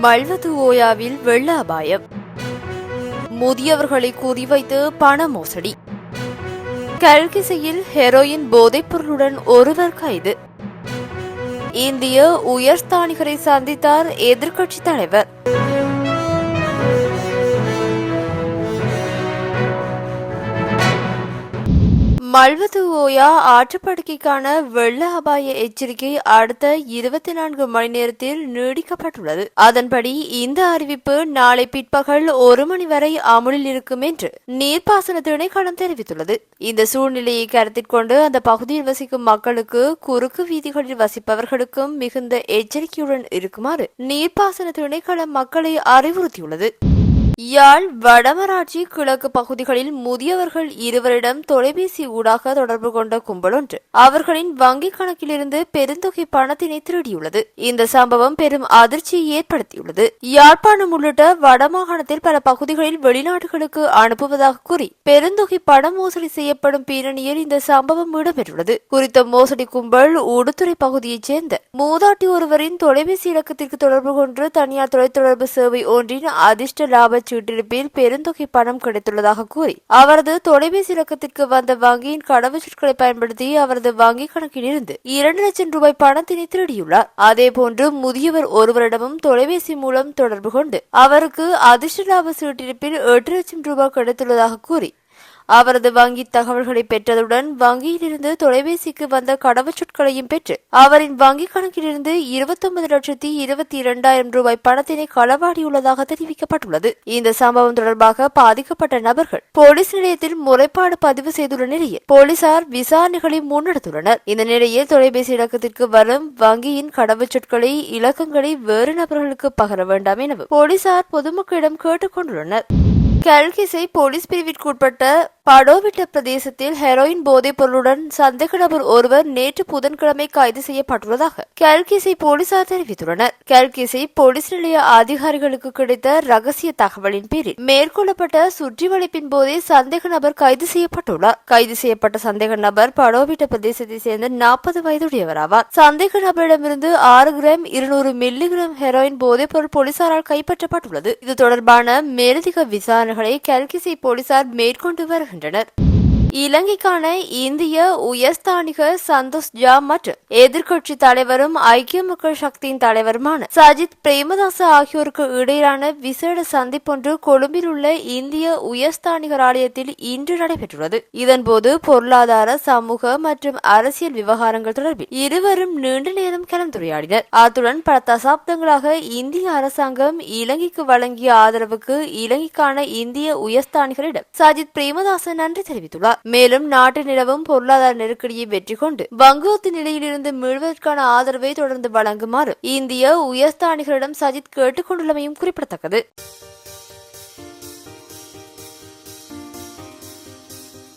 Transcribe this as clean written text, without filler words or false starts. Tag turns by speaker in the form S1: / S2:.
S1: மல்வத்து ஓயாவில் வெள்ள அபாயம். முதியவர்களை குறிவைத்து பண மோசடி. கல்கிசையில் ஹெரோயின் போதைப்பொருளுடன் ஒருவர் கைது. இந்திய உயர்ஸ்தானிகரை சந்தித்தார் எதிர்க்கட்சித் தலைவர். மல்வத்து ஓயா ஆற்றுப்படுக்கைக்கான வெள்ள அபாய எச்சரிக்கை அடுத்த 24 மணி நேரத்தில் நீடிக்கப்பட்டுள்ளது. அதன்படி இந்த அறிவிப்பு நாளை பிற்பகல் 1 மணி வரை அமுலில் இருக்கும் என்று நீர்ப்பாசன திணைக்களம் தெரிவித்துள்ளது. இந்த சூழ்நிலையை கருத்தில் கொண்டு அந்த பகுதியில் வசிக்கும் மக்களுக்கு குறுக்கு வீதிகளில் வசிப்பவர்களுக்கும் மிகுந்த எச்சரிக்கையுடன் இருக்குமாறு நீர்ப்பாசன திணைக்களம் மக்களை அறிவுறுத்தியுள்ளது. யாழ் வடமராட்சி கிழக்கு பகுதிகளில் முதியவர்கள் இருவரிடம் தொலைபேசி ஊடாக தொடர்பு கொண்ட கும்பல் ஒன்று அவர்களின் வங்கிக் கணக்கிலிருந்து பெருந்தொகை பணத்தினை திருடியுள்ளது. இந்த சம்பவம் பெரும் அதிர்ச்சியை ஏற்படுத்தியுள்ளது. யாழ்ப்பாணம் உள்ளிட்ட வடமாகாணத்தில் பல பகுதிகளில் வெளிநாடுகளுக்கு அனுப்புவதாக கூறி பெருந்தொகை பண மோசடி செய்யப்படும் பின்னணியில் இந்த சம்பவம் இடம்பெற்றுள்ளது. குறித்த மோசடி கும்பல் உடுத்துறை பகுதியைச் சேர்ந்த மூதாட்டி ஒருவரின் தொலைபேசி இலக்கத்திற்கு தொடர்பு கொண்டு தனியார் தொலைத்தொடர்பு சேவை ஒன்றின் அதிர்ஷ்ட லாப சீட்டிருப்பில் பெருந்தொகை பணம் கிடைத்துள்ளதாக கூறி அவரது தொலைபேசி இலக்கத்திற்கு வந்த வங்கியின் கடவுச்சொற்களை பயன்படுத்தி அவரது வங்கிக் கணக்கில் இருந்து 2 லட்சம் ரூபாய் பணத்தினை திருடியுள்ளார். அதேபோன்று முதியவர் ஒருவரிடமும் தொலைபேசி மூலம் தொடர்பு கொண்டு அவருக்கு அதிர்ஷ்ட லாப சீட்டிருப்பில் 8 லட்சம் ரூபாய் கிடைத்துள்ளதாக கூறி அவரது வங்கி தகவல்களை பெற்றதுடன் வங்கியிலிருந்து தொலைபேசிக்கு வந்த கடவுச்சொற்களையும் பெற்று அவரின் வங்கிக் கணக்கிலிருந்து 29,22,000 ரூபாய் பணத்தினை களவாடியுள்ளதாக தெரிவிக்கப்பட்டுள்ளது. இந்த சம்பவம் தொடர்பாக பாதிக்கப்பட்ட நபர்கள் போலீஸ் நிலையத்தில் முறைப்பாடு பதிவு செய்துள்ள நிலையில் போலீசார் விசாரணைகளை முன்னெடுத்துள்ளனர். இந்த நிலையில் தொலைபேசி இலக்கத்திற்கு வரும் வங்கியின் கடவுச்சொற்களை இலக்கங்களை வேறு நபர்களுக்கு பகர வேண்டாம் எனவும் போலீசார் பொதுமக்களிடம் கேட்டுக் கொண்டுள்ளனர். கல்கிசை போலீஸ் பிரிவிற்குட்பட்ட படோவிட்ட பிரதேசத்தில் ஹெரோயின் போதைப் பொருளுடன் சந்தேக நபர் ஒருவர் நேற்று புதன்கிழமை கைது செய்யப்பட்டுள்ளதாக கல்கிசை போலீசார் தெரிவித்துள்ளனர். கல்கிசை போலீஸ் நிலைய அதிகாரிகளுக்கு கிடைத்த ரகசிய தகவலின் பேரில் மேற்கொள்ளப்பட்ட சுற்றி வளைப்பின் போதே சந்தேக நபர் கைது செய்யப்பட்டுள்ளார். கைது செய்யப்பட்ட சந்தேக நபர் படோவிட்ட பிரதேசத்தை சேர்ந்த 40 வயதுடையவர் ஆவார். சந்தேக நபரிடமிருந்து 6 கிராம் 200 மில்லிகிராம் ஹெரோயின் போதைப் பொருள் போலீசாரால் கைப்பற்றப்பட்டுள்ளது. இது தொடர்பான மேலதிக விசாரணைகளை கல்கிசை போலீசார் மேற்கொண்டு வருகின்றனர். இலங்கைக்கான இந்திய உயர்ஸ்தானிக சந்தோஷ் ஜா மற்றும் எதிர்க்கட்சி தலைவரும் ஐக்கிய மக்கள் சக்தியின் தலைவருமான சஜித் பிரேமதாச ஆகியோருக்கு இடையிலான விசேட சந்திப்பொன்று கொழும்பில் உள்ள இந்திய உயர்ஸ்தானிகர் ஆலயத்தில் இன்று நடைபெற்றுள்ளது. இதன்போது பொருளாதார, சமூக மற்றும் அரசியல் விவகாரங்கள் தொடர்பில் இருவரும் நீண்ட நேரம் கலந்துரையாடினர். அத்துடன் பல தசாப்தங்களாக இந்திய அரசாங்கம் இலங்கைக்கு வழங்கிய ஆதரவுக்கு இலங்கைக்கான இந்திய உயர்ஸ்தானிகரிடம் சஜித் பிரேமதாச நன்றி தெரிவித்துள்ளார். மேலும் நாட்டில் நிலவும் பொருளாதார நெருக்கடியை வெற்றி கொண்டு வங்குரோத்து நிலையிலிருந்து மீள்வதற்கான ஆதரவை தொடர்ந்து வழங்குமாறு இந்திய உயர்ஸ்தானிகரிடம் சஜித் கேட்டுக் கொண்டுள்ளமையும் குறிப்பிடத்தக்கது.